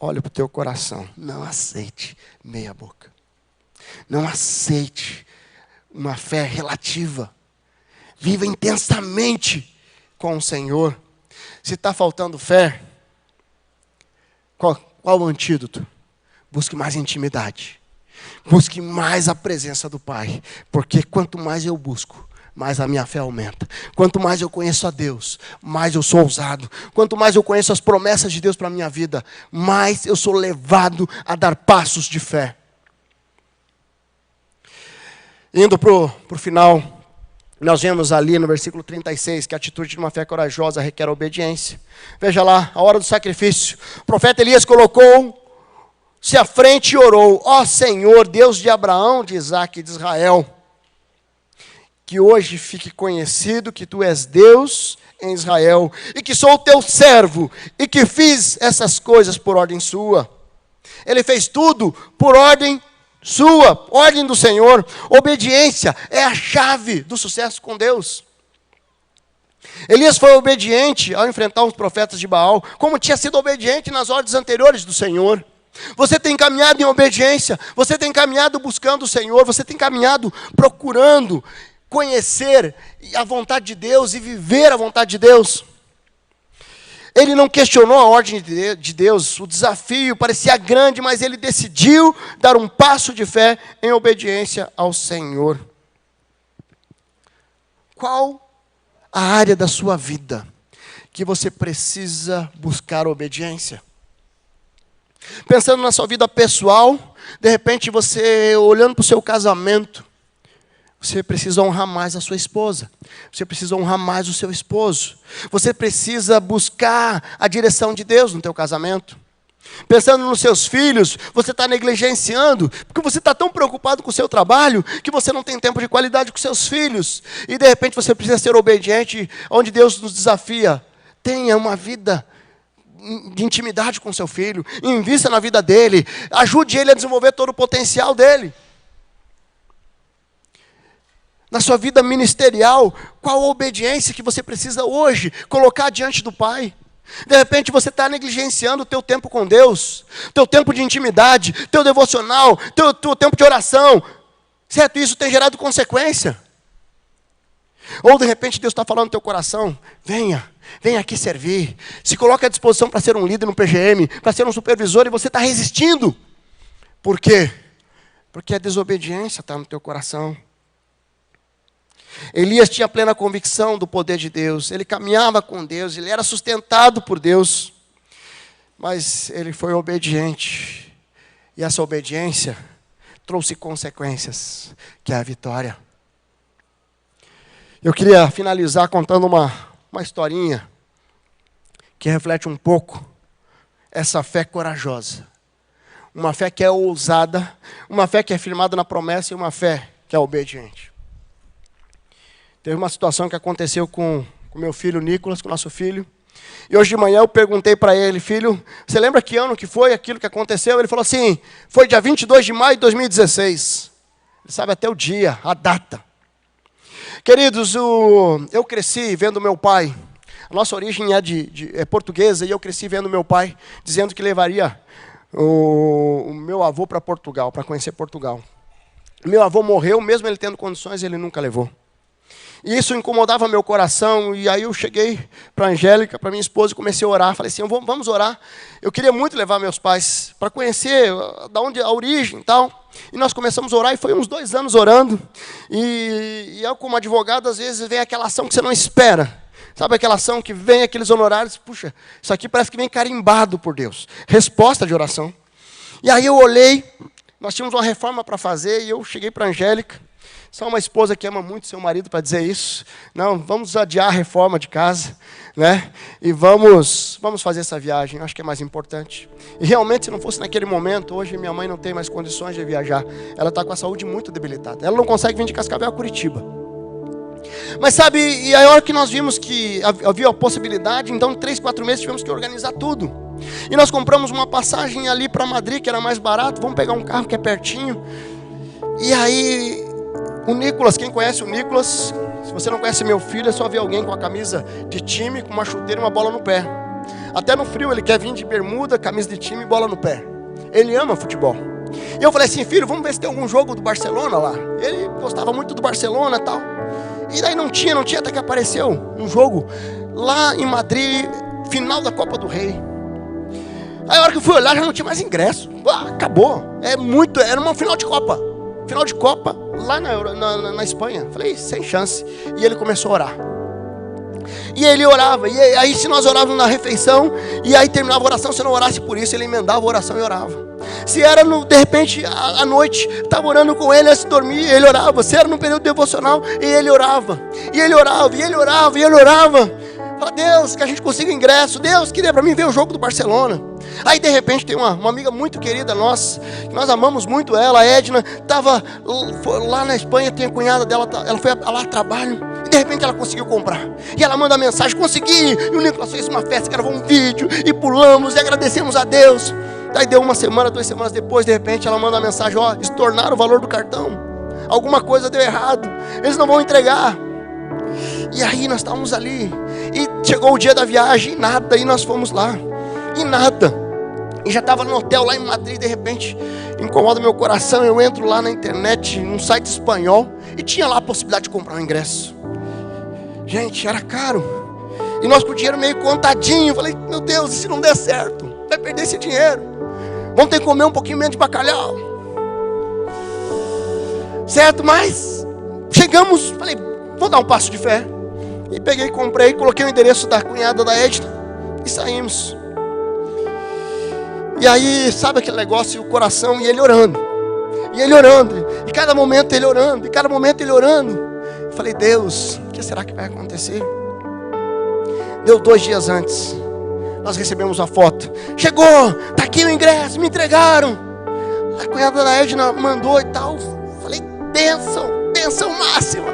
A: olha para o teu coração. Não aceite meia boca. Não aceite uma fé relativa. Viva intensamente com o Senhor. Se está faltando fé, qual o antídoto? Busque mais intimidade. Busque mais a presença do Pai. Porque quanto mais eu busco, mais a minha fé aumenta. Quanto mais eu conheço a Deus, mais eu sou ousado. Quanto mais eu conheço as promessas de Deus para a minha vida, mais eu sou levado a dar passos de fé. Indo para o final, nós vemos ali no versículo 36 que a atitude de uma fé corajosa requer obediência. Veja lá, a hora do sacrifício. O profeta Elias colocou-se à frente e orou: ó Senhor, Deus de Abraão, de Isaque e de Israel, que hoje fique conhecido que tu és Deus em Israel, e que sou o teu servo, e que fiz essas coisas por ordem sua. Ele fez tudo por ordem sua, ordem do Senhor. Obediência é a chave do sucesso com Deus. Elias foi obediente ao enfrentar os profetas de Baal, como tinha sido obediente nas ordens anteriores do Senhor. Você tem caminhado em obediência, você tem caminhado buscando o Senhor, você tem caminhado procurando conhecer a vontade de Deus e viver a vontade de Deus. Ele não questionou a ordem de Deus, o desafio parecia grande, mas ele decidiu dar um passo de fé em obediência ao Senhor. Qual a área da sua vida que você precisa buscar obediência? Pensando na sua vida pessoal, de repente você olhando para o seu casamento, Você precisa honrar mais a sua esposa. Você precisa honrar mais o seu esposo. Você precisa buscar a direção de Deus no teu casamento. Pensando nos seus filhos, você está negligenciando, porque você está tão preocupado com o seu trabalho, que você não tem tempo de qualidade com seus filhos. E de repente você precisa ser obediente, onde Deus nos desafia. Tenha uma vida de intimidade com seu filho, invista na vida dele, ajude ele a desenvolver todo o potencial dele. Na sua vida ministerial, qual a obediência que você precisa hoje colocar diante do Pai? De repente você está negligenciando o teu tempo com Deus, teu tempo de intimidade, teu devocional, teu tempo de oração, certo? Isso tem gerado consequência. Ou de repente Deus está falando no teu coração, venha aqui servir, se coloque à disposição para ser um líder no PGM, para ser um supervisor, e você está resistindo. Por quê? Porque a desobediência está no teu coração. Elias tinha plena convicção do poder de Deus, ele caminhava com Deus, ele era sustentado por Deus, mas ele foi obediente, e essa obediência trouxe consequências, que é a vitória. Eu queria finalizar contando uma historinha, que reflete um pouco essa fé corajosa, uma fé que é ousada, uma fé que é firmada na promessa, e uma fé que é obediente. Teve uma situação que aconteceu com meu filho Nicolas, com o nosso filho. E hoje de manhã eu perguntei para ele, filho, você lembra que ano que foi aquilo que aconteceu? Ele falou assim, foi dia 22 de maio de 2016. Ele sabe até o dia, a data. Queridos, eu cresci vendo meu pai. A nossa origem é portuguesa, e eu cresci vendo meu pai dizendo que levaria o meu avô para Portugal, para conhecer Portugal. Meu avô morreu, mesmo ele tendo condições, ele nunca levou. E isso incomodava meu coração, e aí eu cheguei para a Angélica, para minha esposa, e comecei a orar. Falei assim, vamos orar. Eu queria muito levar meus pais para conhecer da onde a origem e tal. E nós começamos a orar, e foi uns 2 anos orando. E eu, como advogado, às vezes vem aquela ação que você não espera. Sabe aquela ação que vem aqueles honorários? Puxa, isso aqui parece que vem carimbado por Deus. Resposta de oração. E aí eu olhei, nós tínhamos uma reforma para fazer, e eu cheguei para a Angélica. Só uma esposa que ama muito seu marido para dizer isso. Não, vamos adiar a reforma de casa, né? E vamos fazer essa viagem, acho que é mais importante. E realmente, se não fosse naquele momento, hoje minha mãe não tem mais condições de viajar. Ela está com a saúde muito debilitada. Ela não consegue vir de Cascavel a Curitiba. Mas sabe, e a hora que nós vimos que havia a possibilidade, então em 3, 4 meses tivemos que organizar tudo. E nós compramos uma passagem ali para Madrid, que era mais barato. Vamos pegar um carro que é pertinho. E aí... o Nicolas, quem conhece o Nicolas, se você não conhece meu filho, é só ver alguém com a camisa de time, com uma chuteira e uma bola no pé. Até no frio ele quer vir de bermuda, camisa de time e bola no pé. Ele ama futebol. E eu falei assim, filho, vamos ver se tem algum jogo do Barcelona lá. Ele gostava muito do Barcelona e tal. E daí não tinha, até que apareceu um jogo lá em Madrid, final da Copa do Rei. Aí a hora que eu fui olhar, já não tinha mais ingresso. Acabou. Era uma final de Copa. Final de Copa, lá na Espanha. Falei, sem chance. E ele começou a orar. E ele orava. E aí se nós orávamos na refeição, e aí terminava a oração, se não orasse por isso, ele emendava a oração e orava. Se era, de repente, à noite, estava orando com ele antes de dormir, ele orava. Se era no período devocional, e ele orava. E ele orava, e ele orava, e ele orava. Fala, Deus, que a gente consiga ingresso. Deus, que dê para mim ver o jogo do Barcelona. Aí de repente tem uma amiga muito querida nossa, que nós amamos muito ela, a Edna, estava lá na Espanha, tem a cunhada dela, ela foi lá a trabalho, e de repente ela conseguiu comprar. E ela manda a mensagem, consegui, e o Nicolas fez uma festa, gravou um vídeo, e pulamos, e agradecemos a Deus. Daí deu 1 semana, 2 semanas depois, de repente ela manda a mensagem, estornaram o valor do cartão, alguma coisa deu errado, eles não vão entregar. E aí nós estávamos ali, e chegou o dia da viagem, e nada, e nós fomos lá, e nada. E já estava no hotel lá em Madrid, de repente, incomoda meu coração, eu entro lá na internet, num site espanhol, e tinha lá a possibilidade de comprar um ingresso. Gente, era caro. E nós com o dinheiro meio contadinho, falei, meu Deus, e se não der certo? Vai perder esse dinheiro. Vamos ter que comer um pouquinho menos de bacalhau. Certo, mas chegamos, falei, vou dar um passo de fé. E peguei, comprei, coloquei o endereço da cunhada da Edna, e saímos. E aí, sabe aquele negócio, o coração, e ele orando. E ele orando, e cada momento ele orando, e cada momento ele orando. Eu falei, Deus, o que será que vai acontecer? Deu 2 dias antes, nós recebemos a foto. Chegou, tá aqui o ingresso, me entregaram. A cunhada da Edna mandou e tal. Falei, bênção máxima.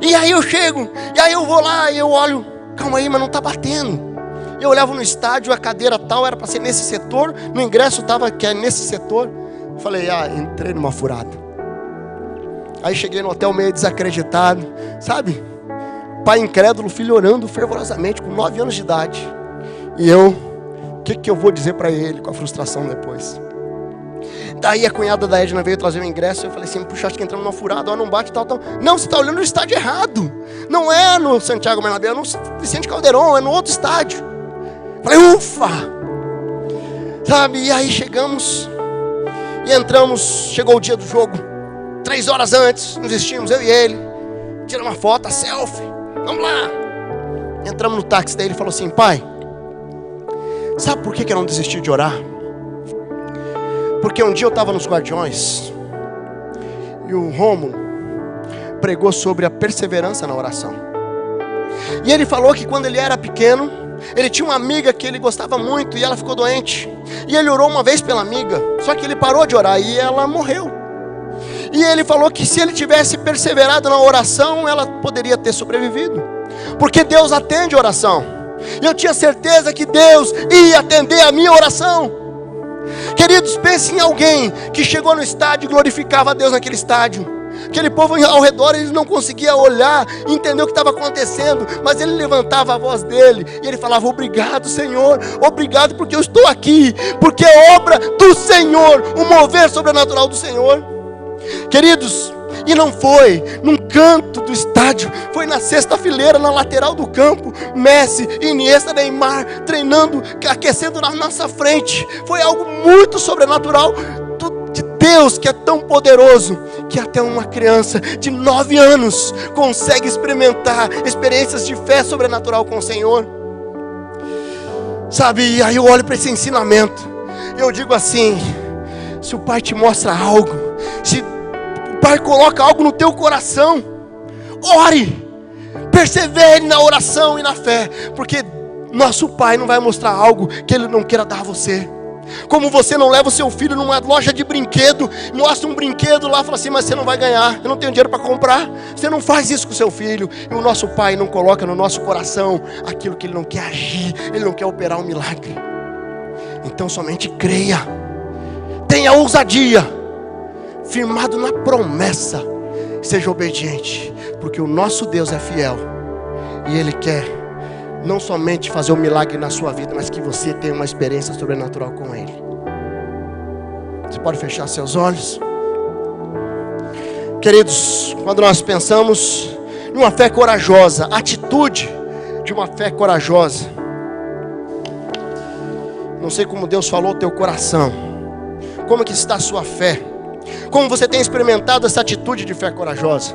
A: E aí eu chego, e aí eu vou lá e eu olho, calma aí, mas não tá batendo. Eu olhava no estádio, a cadeira tal era para ser nesse setor, no ingresso estava que é nesse setor. Falei, entrei numa furada. Aí cheguei no hotel meio desacreditado, sabe? Pai incrédulo, filho orando fervorosamente, com 9 anos de idade. E eu, o que eu vou dizer para ele com a frustração depois? Daí a cunhada da Edna veio trazer o ingresso. Eu falei assim, puxa, acho que entramos numa furada, não bate, tal. Não, você está olhando no estádio errado. Não é no Santiago Bernabéu, é no Vicente Caldeirão, é no outro estádio. Falei, ufa! Sabe, e aí chegamos e entramos, chegou o dia do jogo. 3 horas antes, nos vestimos, eu e ele. Tiramos uma foto, a selfie. Vamos lá. Entramos no táxi, daí ele falou assim, pai, sabe por que eu não desisti de orar? Porque um dia eu estava nos Guardiões e o Rômulo pregou sobre a perseverança na oração. E ele falou que quando ele era pequeno, ele tinha uma amiga que ele gostava muito e ela ficou doente. E ele orou uma vez pela amiga, só que ele parou de orar e ela morreu. E ele falou que se ele tivesse perseverado na oração, ela poderia ter sobrevivido. Porque Deus atende a oração. E eu tinha certeza que Deus ia atender a minha oração. Queridos, pense em alguém que chegou no estádio e glorificava a Deus naquele estádio. Aquele povo ao redor, ele não conseguia olhar, entender o que estava acontecendo, mas ele levantava a voz dele e ele falava, obrigado Senhor, obrigado porque eu estou aqui, porque é obra do Senhor, o mover sobrenatural do Senhor. Queridos, e não foi num canto do estádio, foi na sexta fileira, na lateral do campo. Messi, Iniesta, Neymar treinando, aquecendo na nossa frente. Foi algo muito sobrenatural de Deus, que é tão poderoso que até uma criança de 9 anos consegue experimentar experiências de fé sobrenatural com o Senhor. Sabe, e aí eu olho para esse ensinamento e eu digo assim, se o Pai te mostra algo, se o Pai coloca algo no teu coração, ore, persevere na oração e na fé, porque nosso Pai não vai mostrar algo que Ele não queira dar a você. Como você não leva o seu filho numa loja de brinquedo, mostra um brinquedo lá, fala assim, mas você não vai ganhar, eu não tenho dinheiro para comprar. Você não faz isso com o seu filho. E o nosso Pai não coloca no nosso coração aquilo que Ele não quer agir, Ele não quer operar um milagre. Então somente creia, tenha ousadia, firmado na promessa, seja obediente, porque o nosso Deus é fiel e Ele quer não somente fazer um milagre na sua vida, mas que você tenha uma experiência sobrenatural com Ele. Você pode fechar seus olhos? Queridos, quando nós pensamos em uma fé corajosa, atitude de uma fé corajosa, não sei como Deus falou ao teu coração, como que está a sua fé, como você tem experimentado essa atitude de fé corajosa.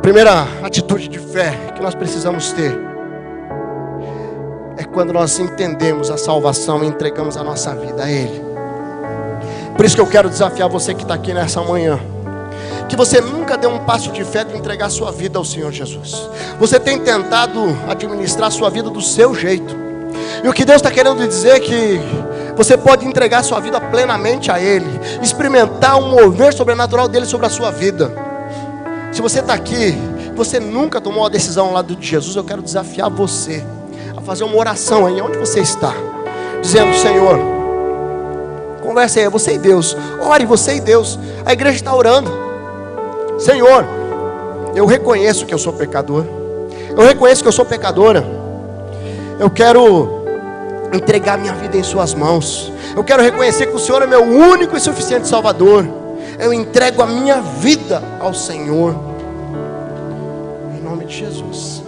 A: Primeira atitude de fé que nós precisamos ter é quando nós entendemos a salvação e entregamos a nossa vida a Ele. Por isso que eu quero desafiar você que está aqui nessa manhã, que você nunca deu um passo de fé de entregar a sua vida ao Senhor Jesus. Você tem tentado administrar a sua vida do seu jeito, e o que Deus está querendo dizer é que você pode entregar a sua vida plenamente a Ele, experimentar um mover sobrenatural dEle sobre a sua vida. Se você está aqui, você nunca tomou a decisão ao lado de Jesus, eu quero desafiar você a fazer uma oração aí onde você está, dizendo, Senhor, conversa aí, você e Deus, ore você e Deus. A igreja está orando. Senhor, eu reconheço que eu sou pecador, eu reconheço que eu sou pecadora, eu quero entregar minha vida em suas mãos, eu quero reconhecer que o Senhor é meu único e suficiente Salvador. Eu entrego a minha vida ao Senhor, em nome de Jesus.